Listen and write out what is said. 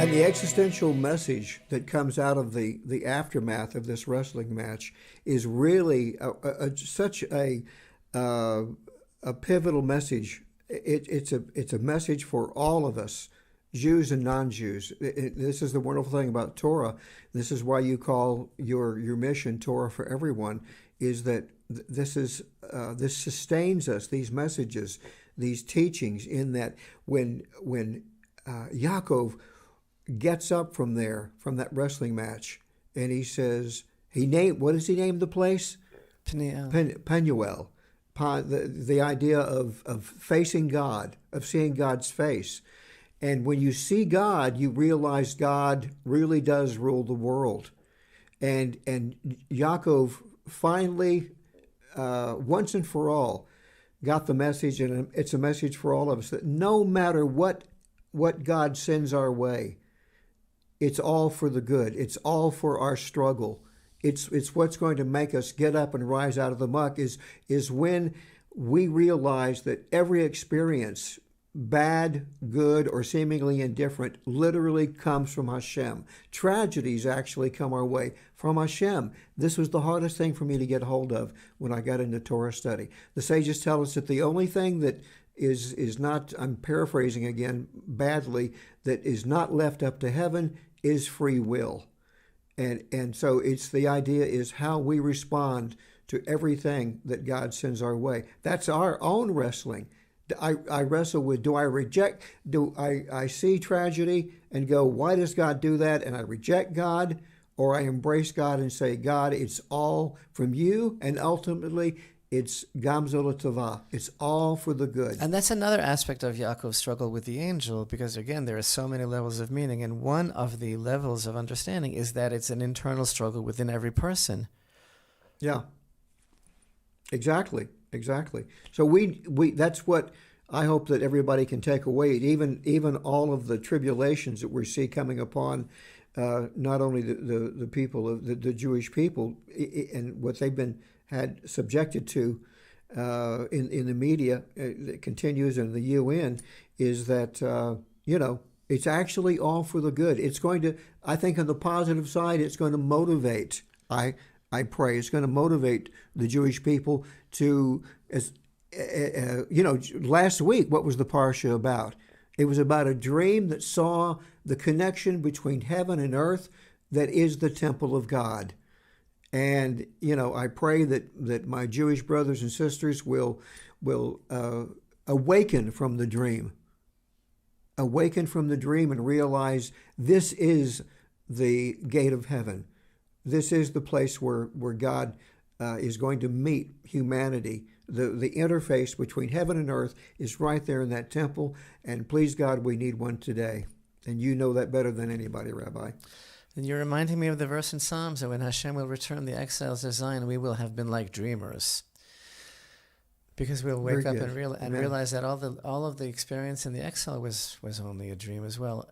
And the existential message that comes out of the aftermath of this wrestling match is really such a pivotal message. It's a message for all of us, Jews and non-Jews. This is the wonderful thing about Torah. This is why you call your mission Torah for everyone. Is that this sustains us, these messages, these teachings. In that when Yaakov gets up from that wrestling match, and he says, what does he name the place? Penuel. The idea of facing God, of seeing God's face. And when you see God, you realize God really does rule the world. And Yaakov finally, once and for all, got the message, and it's a message for all of us, that no matter what God sends our way, it's all for the good. It's all for our struggle. It's what's going to make us get up and rise out of the muck is when we realize that every experience, bad, good, or seemingly indifferent, literally comes from Hashem. Tragedies actually come our way from Hashem. This was the hardest thing for me to get hold of when I got into Torah study. The sages tell us that the only thing that is not, I'm paraphrasing again badly, that is not left up to heaven is free will. And so it's the idea is how we respond to everything that God sends our way. That's our own wrestling. I wrestle with, do I see tragedy and go, why does God do that? And I reject God, or I embrace God and say, God, it's all from you, and ultimately it's gamzo l'tova. It's all for the good. And that's another aspect of Yaakov's struggle with the angel, because again, there are so many levels of meaning, and one of the levels of understanding is that it's an internal struggle within every person. Yeah, exactly. So we that's what I hope that everybody can take away. Even all of the tribulations that we see coming upon not only the people of the Jewish people and what they've been had subjected to in the media that continues in the UN, is that it's actually all for the good. It's going to, I think, on the positive side, it's going to motivate. I pray it's going to motivate the Jewish people to, last week, what was the parsha about? It was about a dream that saw the connection between heaven and earth that is the temple of God. And, I pray that my Jewish brothers and sisters will awaken from the dream. Awaken from the dream and realize this is the gate of heaven. This is the place where God is going to meet humanity. The interface between heaven and earth is right there in that temple. And please God, we need one today. And you know that better than anybody, Rabbi. And you're reminding me of the verse in Psalms that when Hashem will return the exiles of Zion, we will have been like dreamers. Because we'll wake up and realize that all of the experience in the exile was only a dream as well.